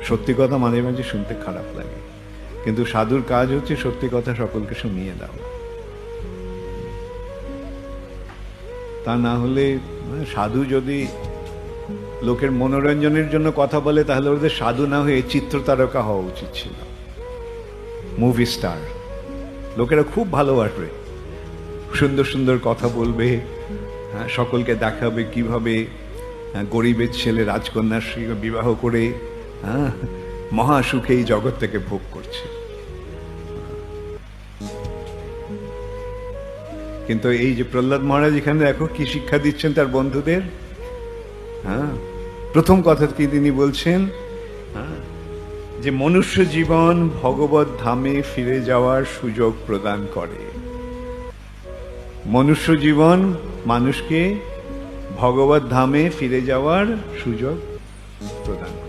সত্যি কথা মাঝে মাঝে শুনতে খারাপ লাগে, কিন্তু সাধুর কাজ হচ্ছে সত্যি কথা সকলকে শুনিয়ে দেওয়া। তা না হলে সাধু যদি লোকের মনোরঞ্জনের জন্য কথা বলে, তাহলে ওদের সাধু না হয়ে চিত্রতারকা হওয়া উচিত ছিল, মুভি স্টার। লোকেরা খুব ভালোবাসবে, সুন্দর সুন্দর কথা বলবে, সকলকে দেখাবে কিভাবে গরিবের ছেলে রাজকন্যার সঙ্গে বিবাহ করে মহাসুখে এই জগৎ থেকে ভোগ করছে। কিন্তু এই যে প্রহ্লাদ মহারাজ এখানে দেখো কি শিক্ষা দিচ্ছেন তার বন্ধুদের। প্রথম কথা কি তিনি বলছেন, যে মনুষ্য জীবন ভগবত ধামে ফিরে যাওয়ার সুযোগ প্রদান করে। মনুষ্য জীবন মানুষকে ভগবত ধামে ফিরে যাওয়ার সুযোগ প্রদান করে।